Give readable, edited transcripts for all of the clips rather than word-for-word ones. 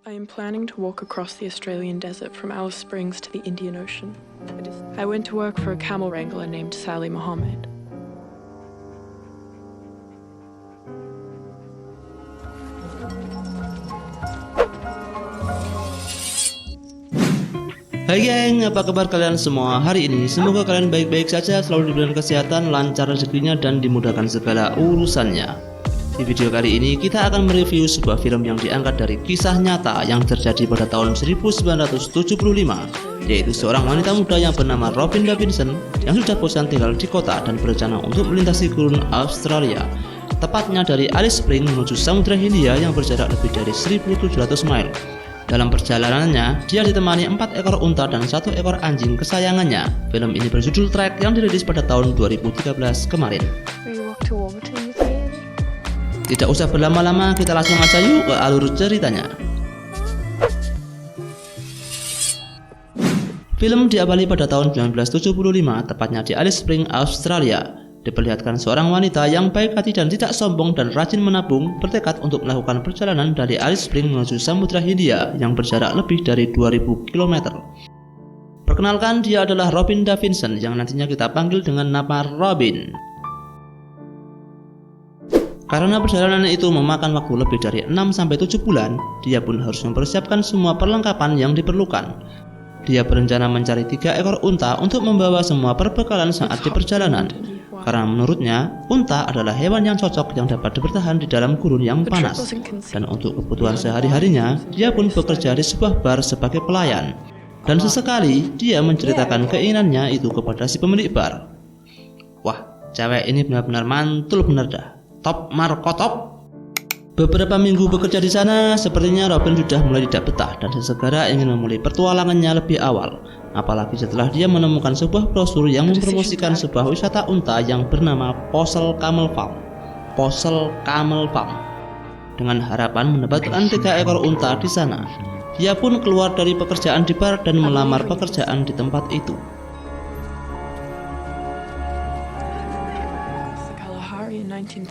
I am planning to walk across the Australian desert from Alice Springs to the Indian Ocean. I went to work for a camel wrangler named Sally Mohammed. Hai geng, apa kabar kalian semua hari ini? Semoga kalian baik-baik saja, selalu diberikan kesehatan, lancar rezekinya, dan dimudahkan segala urusannya. Di video kali ini kita akan mereview sebuah film yang diangkat dari kisah nyata yang terjadi pada tahun 1975, yaitu seorang wanita muda yang bernama Robin Davidson yang sudah bosan tinggal di kota dan berencana untuk melintasi gurun Australia, tepatnya dari Alice Springs menuju Samudra Hindia yang berjarak lebih dari 1.700 mil. Dalam perjalanannya, dia ditemani 4 ekor unta dan 1 ekor anjing kesayangannya. Film ini berjudul Trek yang dirilis pada tahun 2013 kemarin. Tidak usah berlama-lama, kita langsung aja yuk ke alur ceritanya. Film diawali pada tahun 1975, tepatnya di Alice Springs, Australia. Diperlihatkan seorang wanita yang baik hati dan tidak sombong dan rajin menabung bertekad untuk melakukan perjalanan dari Alice Springs menuju Samudra Hindia yang berjarak lebih dari 2000 km. Perkenalkan, dia adalah Robin Davidson yang nantinya kita panggil dengan nama Robin. Karena perjalanan itu memakan waktu lebih dari 6-7 bulan, dia pun harus mempersiapkan semua perlengkapan yang diperlukan. Dia berencana mencari 3 ekor unta untuk membawa semua perbekalan saat di perjalanan. Karena menurutnya, unta adalah hewan yang cocok yang dapat bertahan di dalam gurun yang panas. Dan untuk kebutuhan sehari-harinya, dia pun bekerja di sebuah bar sebagai pelayan. Dan sesekali, dia menceritakan keinginannya itu kepada si pemilik bar. Wah, cewek ini benar-benar mantul bener dah. Top markotop. Beberapa minggu bekerja di sana, sepertinya Robin sudah mulai tidak betah dan sesegera ingin memulai petualangannya lebih awal. Apalagi setelah dia menemukan sebuah brosur yang mempromosikan sebuah wisata unta yang bernama Posel Camel Farm. Posel Camel Farm. Dengan harapan mendapatkan 3 ekor unta di sana, dia pun keluar dari pekerjaan di bar dan melamar pekerjaan di tempat itu.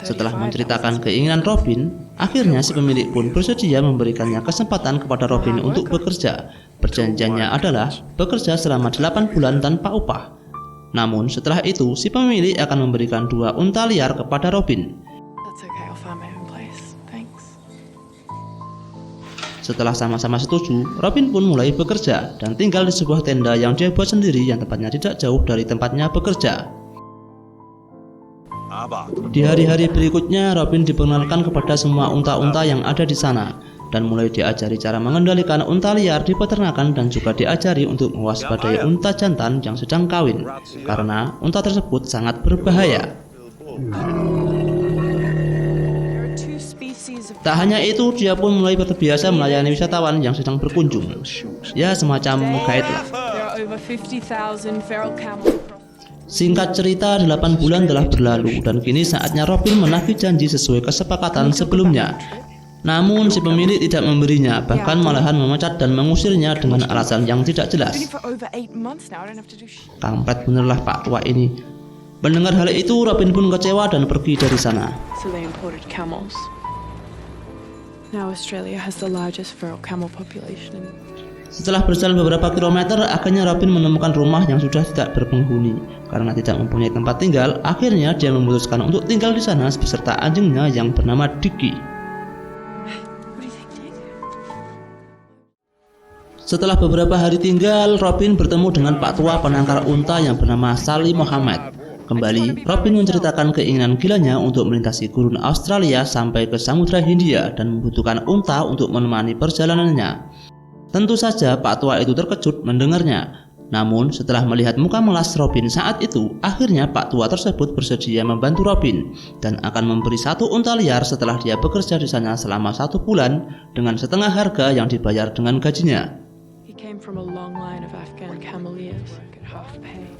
Setelah menceritakan keinginan Robin, akhirnya si pemilik pun bersedia memberikannya kesempatan kepada Robin untuk bekerja. Perjanjiannya adalah bekerja selama 8 bulan tanpa upah. Namun setelah itu si pemilik akan memberikan 2 unta liar kepada Robin. Setelah sama-sama setuju, Robin pun mulai bekerja dan tinggal di sebuah tenda yang dia buat sendiri yang tempatnya tidak jauh dari tempatnya bekerja. Di hari-hari berikutnya, Robin diperkenalkan kepada semua unta-unta yang ada di sana dan mulai diajari cara mengendalikan unta liar di peternakan dan juga diajari untuk mewaspadai unta jantan yang sedang kawin karena unta tersebut sangat berbahaya. Tak hanya itu, dia pun mulai terbiasa melayani wisatawan yang sedang berkunjung. Ya, semacam guide lah. Singkat cerita, 8 bulan telah berlalu dan kini saatnya Robin menagih janji sesuai kesepakatan sebelumnya. Namun si pemilik tidak memberinya, bahkan malahan memecat dan mengusirnya dengan alasan yang tidak jelas. Kampret benerlah Pak tua ini. Mendengar hal itu, Robin pun kecewa dan pergi dari sana. Setelah berjalan beberapa kilometer, akhirnya Robin menemukan rumah yang sudah tidak berpenghuni. Karena tidak mempunyai tempat tinggal, akhirnya dia memutuskan untuk tinggal di sana beserta anjingnya yang bernama Dicky. Setelah beberapa hari tinggal, Robin bertemu dengan Pak tua penangkar unta yang bernama Sally Mohammed. Kembali, Robin menceritakan keinginan gilanya untuk melintasi gurun Australia sampai ke Samudra Hindia dan membutuhkan unta untuk menemani perjalanannya. Tentu saja Pak tua itu terkejut mendengarnya. Namun setelah melihat muka melas Robin saat itu, akhirnya Pak tua tersebut bersedia membantu Robin dan akan memberi 1 unta liar setelah dia bekerja di sana selama 1 bulan dengan setengah harga yang dibayar dengan gajinya.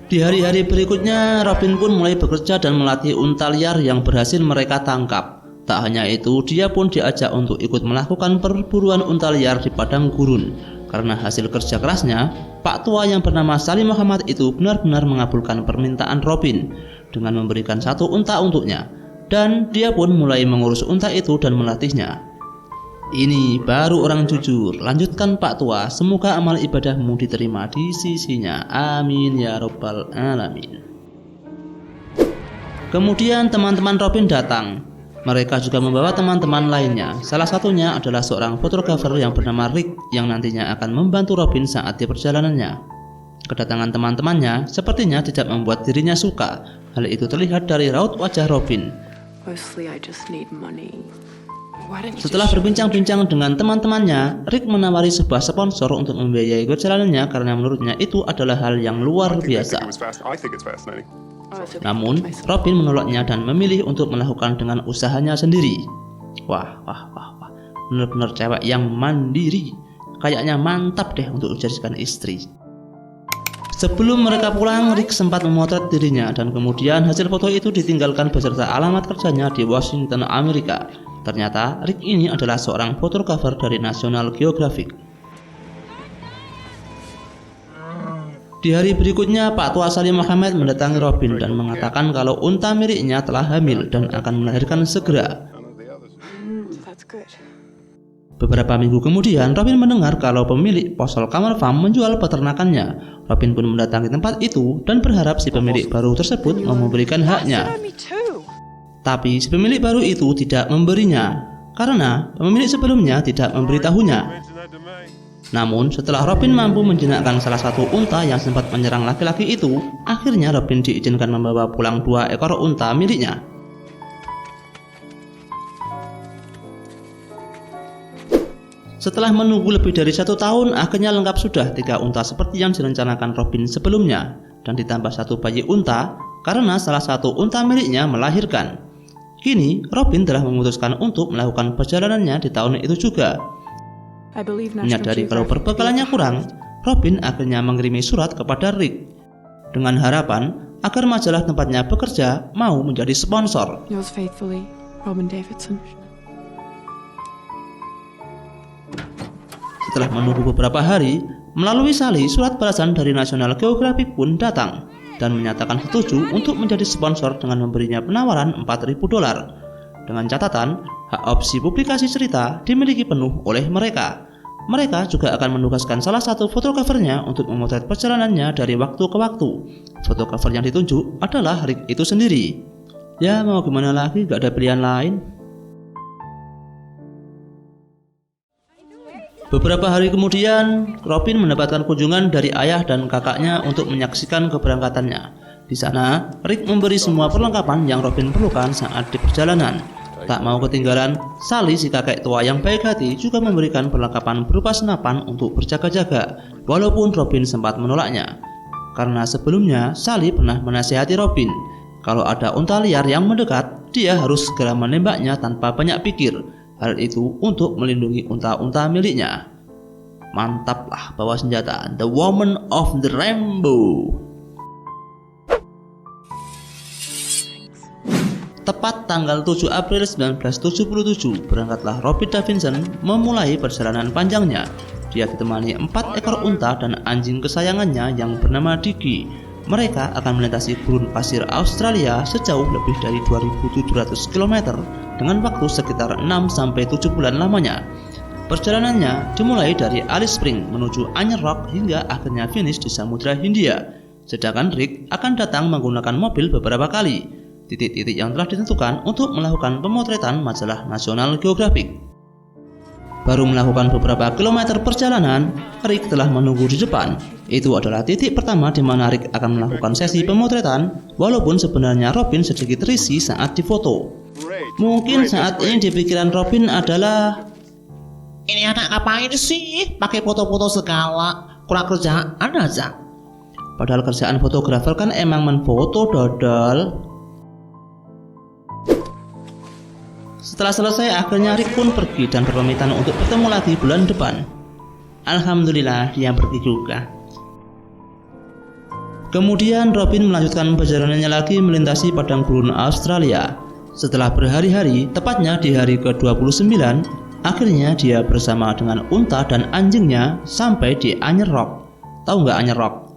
Di hari-hari berikutnya, Robin pun mulai bekerja dan melatih unta liar yang berhasil mereka tangkap. Tak hanya itu, dia pun diajak untuk ikut melakukan perburuan unta liar di padang gurun. Karena hasil kerja kerasnya, Pak tua yang bernama Sally Mohammed itu benar-benar mengabulkan permintaan Robin dengan memberikan 1 unta untuknya. Dan dia pun mulai mengurus unta itu dan melatihnya. Ini baru orang jujur. Lanjutkan Pak Tua, semoga amal ibadahmu diterima di sisinya. Amin ya robbal alamin. Kemudian teman-teman Robin datang. Mereka juga membawa teman-teman lainnya. Salah satunya adalah seorang fotografer yang bernama Rick yang nantinya akan membantu Robin saat di perjalanannya. Kedatangan teman-temannya sepertinya tidak membuat dirinya suka. Hal itu terlihat dari raut wajah Robin. Setelah berbincang-bincang dengan teman-temannya, Rick menawari sebuah sponsor untuk membiayai perjalanannya karena menurutnya itu adalah hal yang luar biasa. Namun, Robin menolaknya dan memilih untuk melakukan dengan usahanya sendiri. Wah, benar-benar cewek yang mandiri. Kayaknya mantap deh untuk dijadikan istri. Sebelum mereka pulang, Rick sempat memotret dirinya dan kemudian hasil foto itu ditinggalkan beserta alamat kerjanya di Washington, Amerika. Ternyata Rick ini adalah seorang fotografer dari National Geographic. Di hari berikutnya, Pak Tua Salim Muhammad mendatangi Robin dan mengatakan kalau unta miliknya telah hamil dan akan melahirkan segera. Beberapa minggu kemudian, Robin mendengar kalau pemilik Postal Camel Farm menjual peternakannya. Robin pun mendatangi tempat itu dan berharap si pemilik baru tersebut mau memberikan haknya. Tapi si pemilik baru itu tidak memberinya karena pemilik sebelumnya tidak memberitahunya. Namun setelah Robin mampu menjinakkan salah satu unta yang sempat menyerang laki-laki itu, akhirnya Robin diizinkan membawa pulang 2 ekor unta miliknya. Setelah menunggu lebih dari 1 tahun, akhirnya lengkap sudah 3 unta seperti yang direncanakan Robin sebelumnya, dan ditambah 1 bayi unta karena salah satu unta miliknya melahirkan. Kini, Robin telah memutuskan untuk melakukan perjalanannya di tahun itu juga. Menyadari kalau perbekalannya kurang, Robin akhirnya mengirimi surat kepada Rick dengan harapan agar majalah tempatnya bekerja mau menjadi sponsor. Yours faithfully, Robin Davidson. Setelah menunggu beberapa hari, melalui Sally, surat balasan dari National Geographic pun datang dan menyatakan setuju untuk menjadi sponsor dengan memberinya penawaran $4.000 dengan catatan hak opsi publikasi cerita dimiliki penuh oleh mereka. Mereka juga akan menugaskan salah satu fotografernya untuk memotret perjalanannya dari waktu ke waktu. Fotografer yang ditunjuk adalah Rick itu sendiri. Ya mau gimana lagi, gak ada pilihan lain. Beberapa hari kemudian, Robin mendapatkan kunjungan dari ayah dan kakaknya untuk menyaksikan keberangkatannya. Di sana, Rick memberi semua perlengkapan yang Robin perlukan saat di perjalanan. Tak mau ketinggalan, Sally si kakek tua yang baik hati juga memberikan perlengkapan berupa senapan untuk berjaga-jaga, walaupun Robin sempat menolaknya. Karena sebelumnya, Sally pernah menasihati Robin, kalau ada unta liar yang mendekat, dia harus segera menembaknya tanpa banyak pikir. Hal itu untuk melindungi unta-unta miliknya. Mantaplah bawa senjata, The Woman of the Rainbow. Tepat tanggal 7 April 1977, berangkatlah Robin Davidson memulai perjalanan panjangnya. Dia ditemani 4 ekor unta dan anjing kesayangannya yang bernama Diggy. Mereka akan melintasi gurun pasir Australia sejauh lebih dari 2.700 km dengan waktu sekitar 6-7 bulan lamanya. Perjalanannya dimulai dari Alice Springs menuju Anyer Rock hingga akhirnya finish di Samudra Hindia. Sedangkan Rick akan datang menggunakan mobil beberapa kali. Titik-titik yang telah ditentukan untuk melakukan pemotretan majalah National Geographic. Baru melakukan beberapa kilometer perjalanan, Rick telah menunggu di depan. Itu adalah titik pertama di mana Rick akan melakukan sesi pemotretan, walaupun sebenarnya Robin sedikit risih saat difoto. Mungkin saat ini di pikiran Robin adalah, ini anak ngapain sih? Pakai foto-foto segala, kurang kerjaan aja. Padahal kerjaan fotografer kan emang menfoto dodol. Setelah selesai, akhirnya Rick pun pergi dan berpamitan untuk bertemu lagi bulan depan. Alhamdulillah, dia pergi juga. Kemudian Robin melanjutkan perjalanannya lagi melintasi padang gurun Australia. Setelah berhari-hari, tepatnya di hari ke-29, akhirnya dia bersama dengan unta dan anjingnya sampai di Anyer Rock. Tahu nggak Anyer Rock?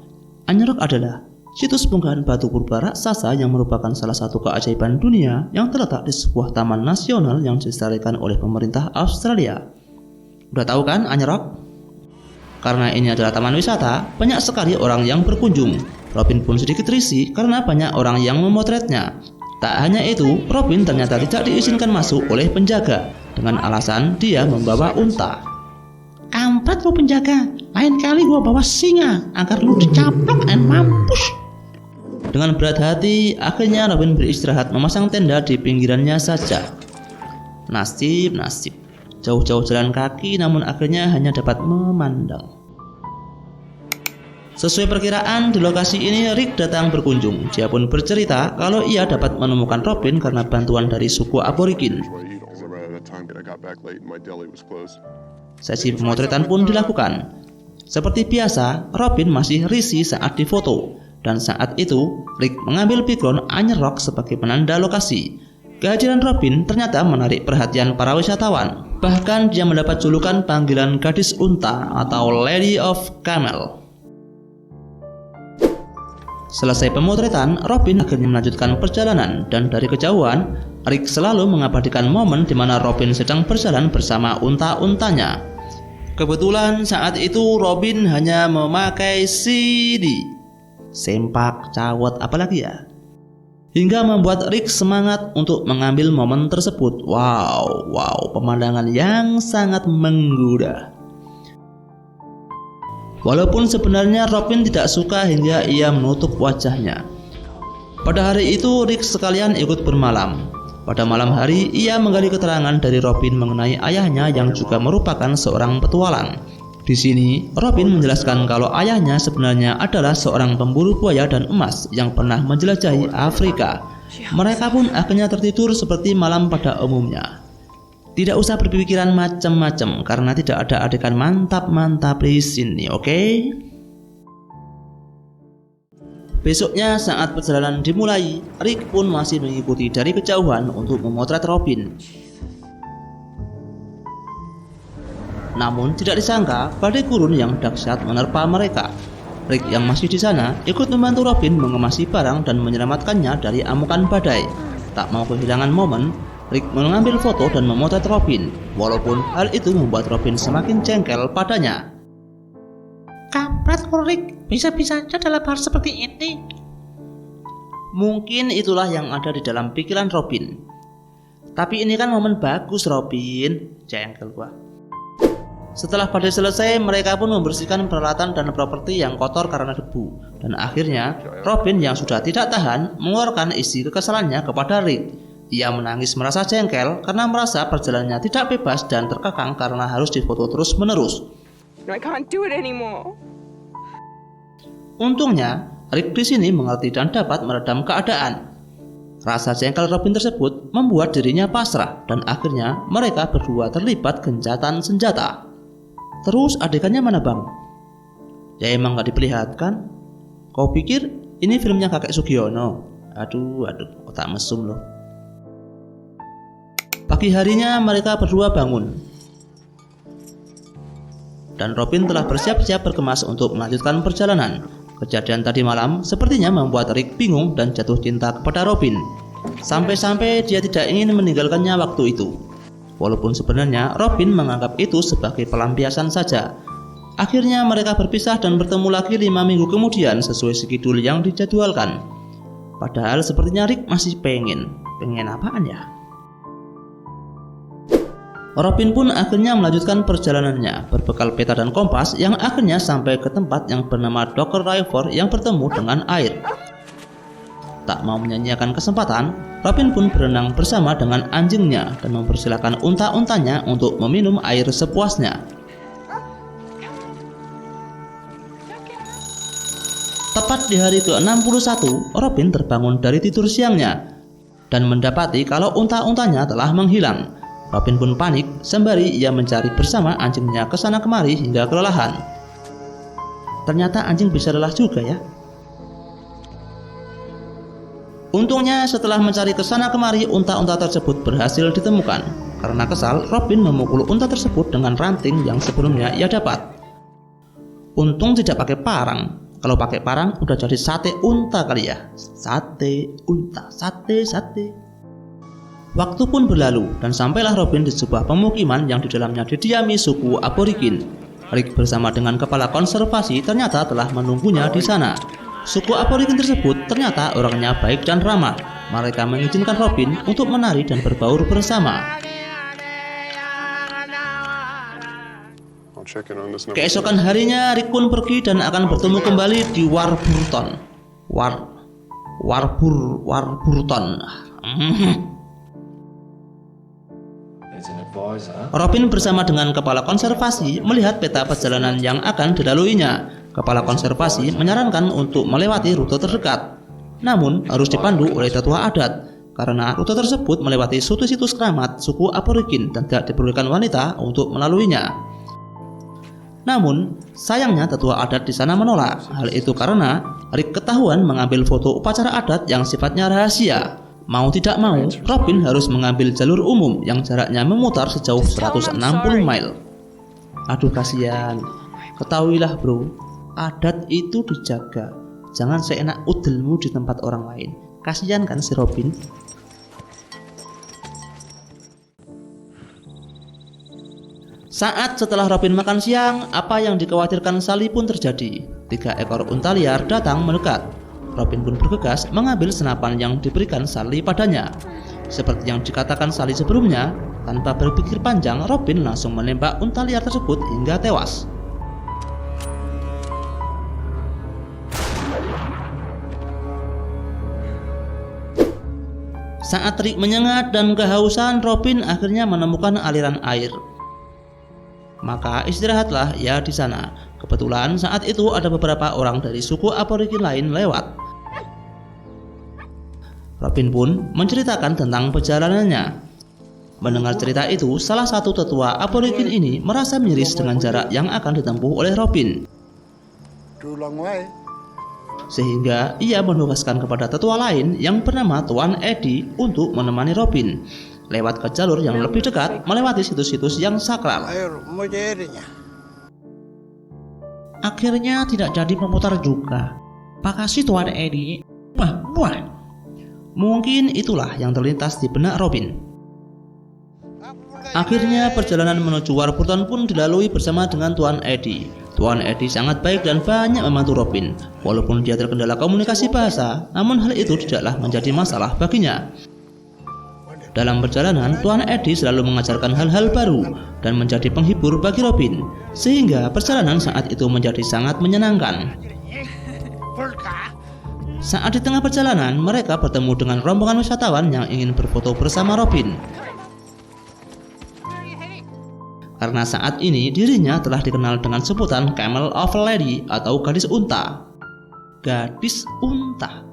Anyer Rock adalah situs bongkahan batu purba raksasa yang merupakan salah satu keajaiban dunia yang terletak di sebuah taman nasional yang dilestarikan oleh pemerintah Australia. Udah tahu kan Anyrock? Karena ini adalah taman wisata, banyak sekali orang yang berkunjung. Robin pun sedikit risih karena banyak orang yang memotretnya. Tak hanya itu, Robin ternyata tidak diizinkan masuk oleh penjaga dengan alasan dia membawa unta. Kampret lu penjaga, lain kali gua bawa singa agar lu dicaplok dan mampus. Dengan berat hati, akhirnya Robin beristirahat memasang tenda di pinggirannya saja. Nasib, jauh-jauh jalan kaki namun akhirnya hanya dapat memandang. Sesuai perkiraan, di lokasi ini Rick datang berkunjung. Dia pun bercerita kalau ia dapat menemukan Robin karena bantuan dari suku aborigin. Sesi pemotretan pun dilakukan. Seperti biasa, Robin masih risih saat difoto. Dan saat itu, Rick mengambil background Anyrock sebagai penanda lokasi. Kehadiran Robin ternyata menarik perhatian para wisatawan. Bahkan dia mendapat julukan panggilan gadis unta atau Lady of Camel. Selesai pemotretan, Robin akhirnya melanjutkan perjalanan dan dari kejauhan, Rick selalu mengabadikan momen di mana Robin sedang berjalan bersama unta-untanya. Kebetulan saat itu Robin hanya memakai CD, sempak, cawet, apalagi ya, hingga membuat Rick semangat untuk mengambil momen tersebut. Wow, pemandangan yang sangat menggoda. Walaupun sebenarnya Robin tidak suka hingga ia menutup wajahnya. Pada hari itu Rick sekalian ikut bermalam. Pada malam hari ia menggali keterangan dari Robin mengenai ayahnya yang juga merupakan seorang petualang. Di sini Robin menjelaskan kalau ayahnya sebenarnya adalah seorang pemburu buaya dan emas yang pernah menjelajahi Afrika. Mereka pun akhirnya tertidur seperti malam pada umumnya. Tidak usah berpikiran macam-macam karena tidak ada adegan mantap-mantap di sini, oke? Besoknya saat perjalanan dimulai, Rick pun masih mengikuti dari kejauhan untuk memotret Robin. Namun tidak disangka badai gurun yang dahsyat menerpa mereka. Rick yang masih di sana ikut membantu Robin mengemasi barang dan menyelamatkannya dari amukan badai. Tak mau kehilangan momen, Rick mengambil foto dan memotret Robin. Walaupun hal itu membuat Robin semakin jengkel padanya. Kampret Rick, bisa-bisanya dalam hal seperti ini. Mungkin itulah yang ada di dalam pikiran Robin. Tapi ini kan momen bagus Robin, jengkel gua. Setelah badai selesai, mereka pun membersihkan peralatan dan properti yang kotor karena debu. Dan akhirnya, Robin yang sudah tidak tahan mengeluarkan isi kekesalannya kepada Rick. Ia menangis merasa jengkel karena merasa perjalanannya tidak bebas dan terkekang karena harus difoto terus-menerus. I can't do it anymore. Untungnya, Rick di sini mengerti dan dapat meredam keadaan. Rasa jengkel Robin tersebut membuat dirinya pasrah dan akhirnya mereka berdua terlibat gencatan senjata. Terus adegannya mana bang? Ya emang gak diperlihatkan. Kau pikir ini filmnya kakek Sugiono? Aduh, otak mesum loh. Pagi harinya mereka berdua bangun dan Robin telah bersiap-siap berkemas untuk melanjutkan perjalanan. Kejadian tadi malam sepertinya membuat Rick bingung dan jatuh cinta kepada Robin. Sampai-sampai dia tidak ingin meninggalkannya waktu itu. Walaupun sebenarnya Robin menganggap itu sebagai pelampiasan saja. Akhirnya mereka berpisah dan bertemu lagi 5 minggu kemudian sesuai schedule yang dijadwalkan. Padahal sepertinya Rick masih pengen apaan ya? Robin pun akhirnya melanjutkan perjalanannya berbekal peta dan kompas yang akhirnya sampai ke tempat yang bernama Dr. River yang bertemu dengan air. Tak mau menyanyiakan kesempatan, Robin pun berenang bersama dengan anjingnya dan mempersilahkan unta-untanya untuk meminum air sepuasnya. Tepat di hari ke-61, Robin terbangun dari tidur siangnya dan mendapati kalau unta-untanya telah menghilang. Robin pun panik, sembari ia mencari bersama anjingnya ke sana kemari hingga kelelahan. Ternyata anjing bisa lelah juga ya. Untungnya setelah mencari ke sana kemari, unta-unta tersebut berhasil ditemukan. Karena kesal, Robin memukul unta tersebut dengan ranting yang sebelumnya ia dapat. Untung tidak pakai parang. Kalau pakai parang udah jadi sate unta kali ya. Sate unta, sate. Waktu pun berlalu dan sampailah Robin di sebuah pemukiman yang di dalamnya didiami suku Aborigin. Rick bersama dengan kepala konservasi ternyata telah menunggunya di sana. Suku Aborigin tersebut ternyata orangnya baik dan ramah. Mereka mengizinkan Robin untuk menari dan berbaur bersama. Keesokan harinya Rick pun pergi dan akan bertemu kembali di Warburton. Warburton. Robin bersama dengan kepala konservasi melihat peta perjalanan yang akan dilaluinya. Kepala konservasi menyarankan untuk melewati rute terdekat, namun harus dipandu oleh tetua adat karena rute tersebut melewati situs-situs keramat suku Aborigin dan tidak diperlukan wanita untuk melaluinya. Namun sayangnya tetua adat di sana menolak. Hal itu karena Rick ketahuan mengambil foto upacara adat yang sifatnya rahasia. Mau tidak mau, Robin harus mengambil jalur umum yang jaraknya memutar sejauh 160 mile. Aduh kasihan. Ketahuilah bro, adat itu dijaga. Jangan seenak udelmu di tempat orang lain. Kasihan kan si Robin. Saat setelah Robin makan siang, apa yang dikhawatirkan Sally pun terjadi. 3 ekor unta liar datang mendekat. Robin pun bergegas mengambil senapan yang diberikan Sally padanya. Seperti yang dikatakan Sally sebelumnya, tanpa berpikir panjang, Robin langsung menembak unta liar tersebut hingga tewas. Saat Rick menyengat dan kehausan, Robin akhirnya menemukan aliran air. Maka istirahatlah ia di sana. Kebetulan saat itu ada beberapa orang dari suku Aborigin lain lewat. Robin pun menceritakan tentang perjalanannya. Mendengar cerita itu, salah satu tetua Aborigin ini merasa miris dengan jarak yang akan ditempuh oleh Robin. Sehingga ia menugaskan kepada tetua lain yang bernama Tuan Eddie untuk menemani Robin lewat ke jalur yang lebih dekat melewati situs-situs yang sakral. Akhirnya tidak jadi memutar juga. Makasih Tuan Eddie. Wah. Mungkin itulah yang terlintas di benak Robin. Akhirnya perjalanan menuju Warburton pun dilalui bersama dengan Tuan Eddie. Tuan Eddie sangat baik dan banyak membantu Robin. Walaupun dia terkendala komunikasi bahasa, namun hal itu tidaklah menjadi masalah baginya. Dalam perjalanan, Tuan Eddie selalu mengajarkan hal-hal baru dan menjadi penghibur bagi Robin, sehingga perjalanan saat itu menjadi sangat menyenangkan. Saat di tengah perjalanan, mereka bertemu dengan rombongan wisatawan yang ingin berfoto bersama Robin. Karena saat ini dirinya telah dikenal dengan sebutan Camel of Lady atau gadis unta. Gadis unta.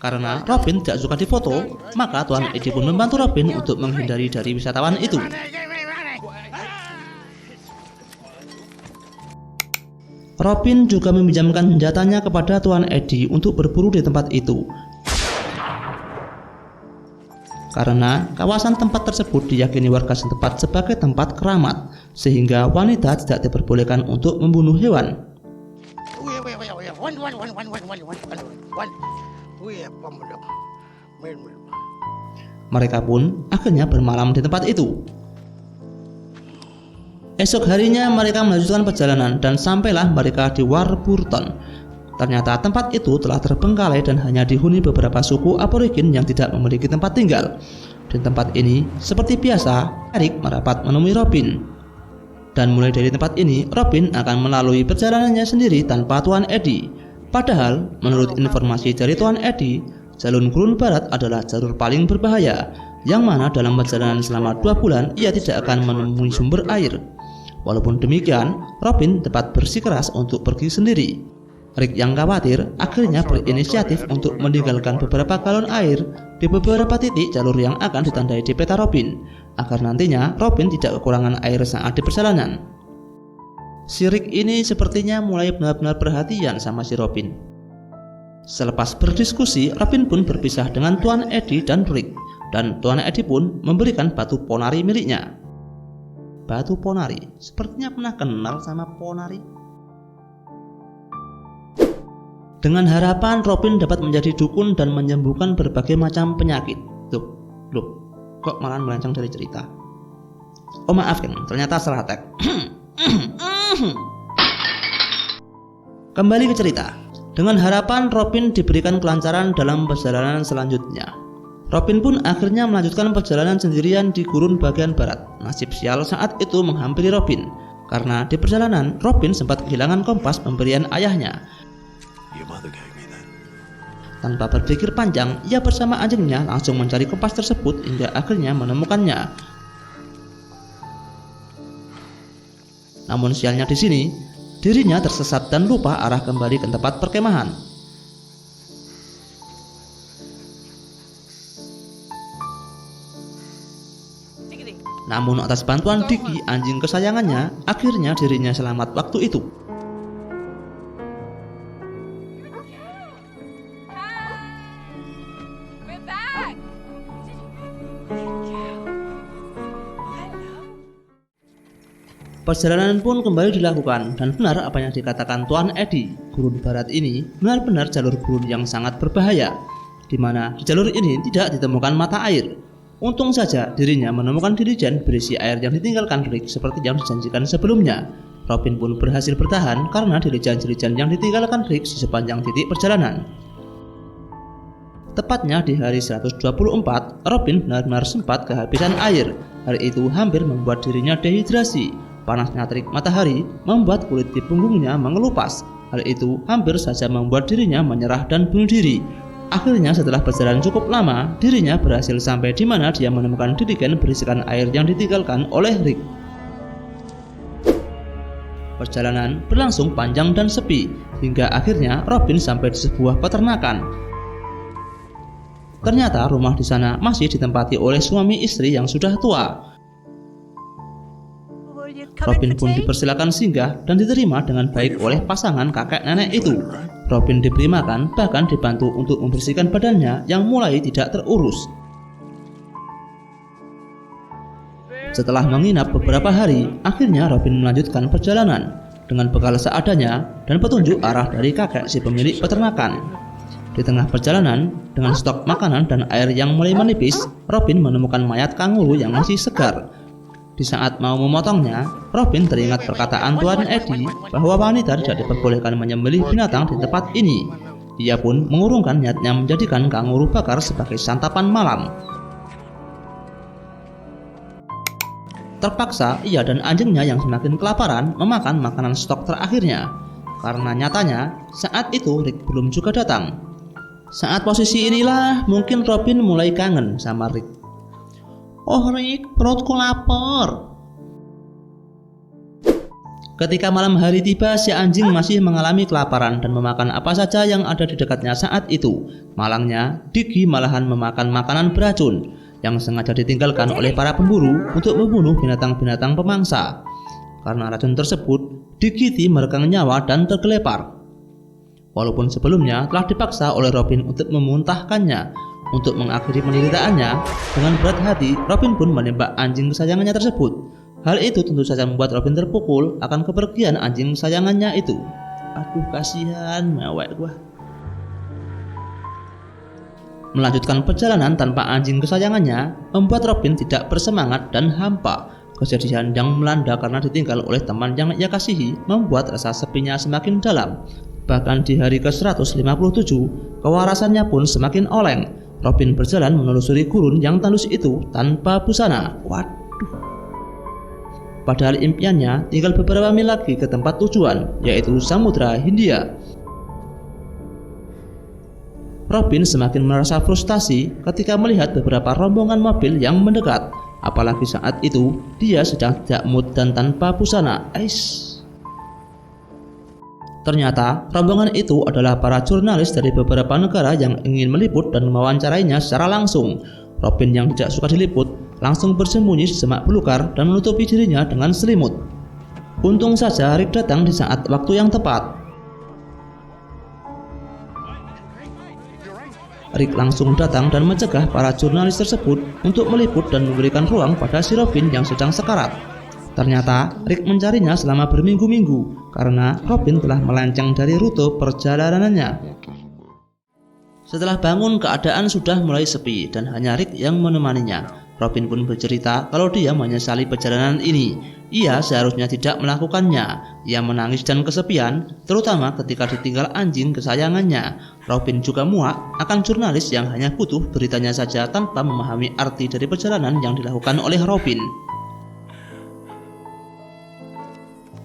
Karena Robin tidak suka difoto, maka Tuan Eddie pun membantu Robin untuk menghindari dari wisatawan itu. Robin juga meminjamkan senjatanya kepada Tuan Eddie untuk berburu di tempat itu. Karena kawasan tempat tersebut diyakini warga setempat sebagai tempat keramat, sehingga wanita tidak diperbolehkan untuk membunuh hewan. Mereka pun akhirnya bermalam di tempat itu. Esok harinya mereka melanjutkan perjalanan dan sampailah mereka di Warburton. Ternyata tempat itu telah terbengkalai dan hanya dihuni beberapa suku Aborigin yang tidak memiliki tempat tinggal. Di tempat ini, seperti biasa, Rick merapat menemui Robin. Dan mulai dari tempat ini, Robin akan melalui perjalanannya sendiri tanpa Tuan Eddie. Padahal, menurut informasi dari Tuan Eddie, jalur gurun barat adalah jalur paling berbahaya, yang mana dalam perjalanan selama 2 bulan ia tidak akan menemui sumber air. Walaupun demikian, Robin dapat bersikeras untuk pergi sendiri. Rick yang khawatir akhirnya berinisiatif untuk meninggalkan beberapa galon air di beberapa titik jalur yang akan ditandai di peta Robin, agar nantinya Robin tidak kekurangan air saat di perjalanan. Si Rick ini sepertinya mulai benar-benar perhatian sama si Robin. Selepas berdiskusi, Robin pun berpisah dengan Tuan Eddie dan Rick, dan Tuan Eddie pun memberikan batu ponari miliknya. Batu ponari, sepertinya pernah kenal sama ponari. Dengan harapan Robin dapat menjadi dukun dan menyembuhkan berbagai macam penyakit. Loh, Kok malah melenceng dari cerita? Oh maaf Ken, ternyata salah tag. Kembali ke cerita. Dengan harapan Robin diberikan kelancaran dalam perjalanan selanjutnya, Robin pun akhirnya melanjutkan perjalanan sendirian di gurun bagian barat. Nasib sial saat itu menghampiri Robin, karena di perjalanan Robin sempat kehilangan kompas pemberian ayahnya. Tanpa berpikir panjang, ia bersama anjingnya langsung mencari kompas tersebut hingga akhirnya menemukannya. Namun sialnya di sini, dirinya tersesat dan lupa arah kembali ke tempat perkemahan. Namun atas bantuan Dicky, anjing kesayangannya, akhirnya dirinya selamat waktu itu. Perjalanan pun kembali dilakukan, dan benar apa yang dikatakan Tuan Eddie, gurun barat ini benar-benar jalur gurun yang sangat berbahaya, di mana di jalur ini tidak ditemukan mata air. Untung saja dirinya menemukan dirijen berisi air yang ditinggalkan Rick seperti yang dijanjikan sebelumnya. Robin pun berhasil bertahan karena dirijen-dirijen yang ditinggalkan Rick di sepanjang titik perjalanan. Tepatnya di hari 124, Robin benar-benar sempat kehabisan air. Hal itu hampir membuat dirinya dehidrasi. Panasnya terik matahari membuat kulit di punggungnya mengelupas. Hal itu hampir saja membuat dirinya menyerah dan bunuh diri. Akhirnya setelah berjalan cukup lama, dirinya berhasil sampai di mana dia menemukan jerigen berisikan air yang ditinggalkan oleh Rick. Perjalanan berlangsung panjang dan sepi, hingga akhirnya Robin sampai di sebuah peternakan. Ternyata rumah di sana masih ditempati oleh suami istri yang sudah tua. Robin pun dipersilakan singgah dan diterima dengan baik oleh pasangan kakek nenek itu. Robin diberi makan, bahkan dibantu untuk membersihkan badannya yang mulai tidak terurus. Setelah menginap beberapa hari, akhirnya Robin melanjutkan perjalanan dengan bekal seadanya dan petunjuk arah dari kakek si pemilik peternakan. Di tengah perjalanan, dengan stok makanan dan air yang mulai menipis, Robin menemukan mayat kanguru yang masih segar. Di saat mau memotongnya, Robin teringat perkataan Tuan Eddie bahwa wanita tidak diperbolehkan menyembelih binatang di tempat ini. Ia pun mengurungkan niatnya menjadikan kanguru bakar sebagai santapan malam. Terpaksa ia dan anjingnya yang semakin kelaparan memakan makanan stok terakhirnya, karena nyatanya saat itu Rick belum juga datang. Saat posisi inilah mungkin Robin mulai kangen sama Rick. "Oh Rick, perutku lapar." Ketika malam hari tiba, si anjing masih mengalami kelaparan dan memakan apa saja yang ada di dekatnya saat itu. Malangnya, Dicky malahan memakan makanan beracun yang sengaja ditinggalkan oleh para pemburu untuk membunuh binatang-binatang pemangsa. Karena racun tersebut, Dicky meregang nyawa dan tergelepar. Walaupun sebelumnya telah dipaksa oleh Robin untuk memuntahkannya. Untuk mengakhiri penderitaannya, dengan berat hati, Robin pun menembak anjing kesayangannya tersebut. Hal itu tentu saja membuat Robin terpukul akan kepergian anjing kesayangannya itu. Aduh, kasihan mewek gua. Melanjutkan perjalanan tanpa anjing kesayangannya membuat Robin tidak bersemangat dan hampa. Kesedihan yang melanda karena ditinggal oleh teman yang ia kasihi membuat rasa sepinya semakin dalam. Bahkan di hari ke-157, kewarasannya pun semakin oleng. Robin berjalan menelusuri gurun yang tandus itu tanpa busana. Waduh. Padahal impiannya tinggal beberapa mil lagi ke tempat tujuan, yaitu Samudra Hindia. Robin semakin merasa frustasi ketika melihat beberapa rombongan mobil yang mendekat. Apalagi saat itu dia sedang tidak mood dan tanpa busana. Ternyata rombongan itu adalah para jurnalis dari beberapa negara yang ingin meliput dan mewawancarainya secara langsung. Robin yang tidak suka diliput langsung bersembunyi di semak belukar dan menutupi dirinya dengan selimut. Untung saja Rick datang di saat waktu yang tepat. Rick langsung datang dan mencegah para jurnalis tersebut untuk meliput dan memberikan ruang pada si Robin yang sedang sekarat. Ternyata Rick mencarinya selama berminggu-minggu karena Robin telah melenceng dari rute perjalanannya. Setelah bangun, keadaan sudah mulai sepi dan hanya Rick yang menemaninya. Robin pun bercerita kalau dia menyesali perjalanan ini. Ia seharusnya tidak melakukannya. Ia menangis dan kesepian, terutama ketika ditinggal anjing kesayangannya. Robin juga muak akan jurnalis yang hanya butuh beritanya saja tanpa memahami arti dari perjalanan yang dilakukan oleh Robin.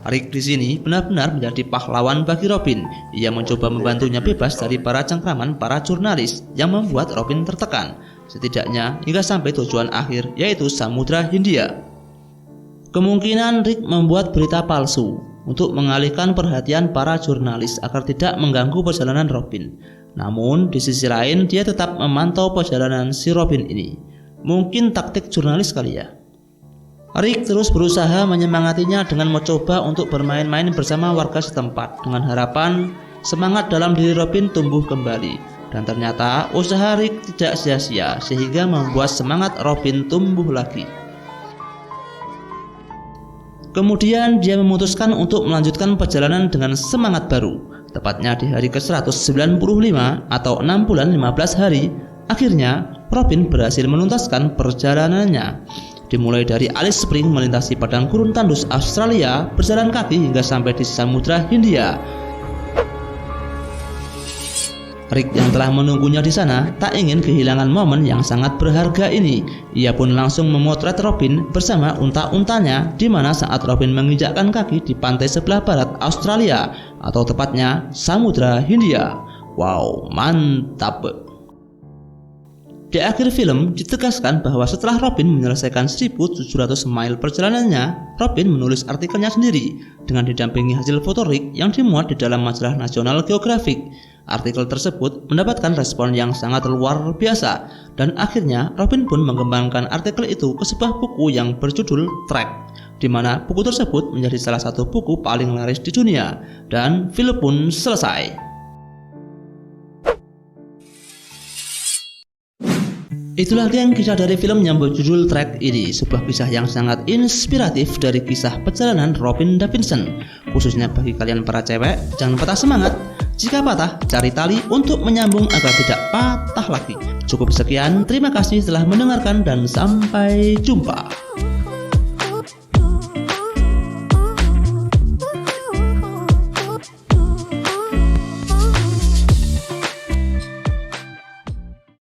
Rick di sini benar-benar menjadi pahlawan bagi Robin. Ia mencoba membantunya bebas dari para cengkraman para jurnalis yang membuat Robin tertekan, setidaknya hingga sampai tujuan akhir, yaitu Samudra Hindia. Kemungkinan Rick membuat berita palsu untuk mengalihkan perhatian para jurnalis agar tidak mengganggu perjalanan Robin. Namun di sisi lain dia tetap memantau perjalanan si Robin ini. Mungkin taktik jurnalis kali ya. Rick terus berusaha menyemangatinya dengan mencoba untuk bermain-main bersama warga setempat dengan harapan semangat dalam diri Robin tumbuh kembali. Dan ternyata usaha Rick tidak sia-sia sehingga membuat semangat Robin tumbuh lagi. Kemudian dia memutuskan untuk melanjutkan perjalanan dengan semangat baru. Tepatnya di hari ke-195 atau 6 bulan 15 hari, akhirnya Robin berhasil menuntaskan perjalanannya. Dimulai dari Alice Springs melintasi padang gurun tandus Australia, berjalan kaki hingga sampai di Samudra Hindia. Rick yang telah menunggunya di sana tak ingin kehilangan momen yang sangat berharga ini. Ia pun langsung memotret Robin bersama unta-untanya, di mana saat Robin menginjakkan kaki di pantai sebelah barat Australia, atau tepatnya Samudra Hindia. Wow, mantap! Di akhir film ditegaskan bahwa setelah Robin menyelesaikan 1700 mile perjalanannya, Robin menulis artikelnya sendiri dengan didampingi hasil foto Rick yang dimuat di dalam majalah National Geographic. Artikel tersebut mendapatkan respon yang sangat luar biasa, dan akhirnya Robin pun mengembangkan artikel itu ke sebuah buku yang berjudul Trek, di mana buku tersebut menjadi salah satu buku paling laris di dunia, dan film pun selesai. Itulah geng kisah dari film yang berjudul Trek ini, sebuah kisah yang sangat inspiratif dari kisah perjalanan Robin Davidson. Khususnya bagi kalian para cewek, jangan patah semangat. Jika patah, cari tali untuk menyambung agar tidak patah lagi. Cukup sekian, terima kasih telah mendengarkan dan sampai jumpa.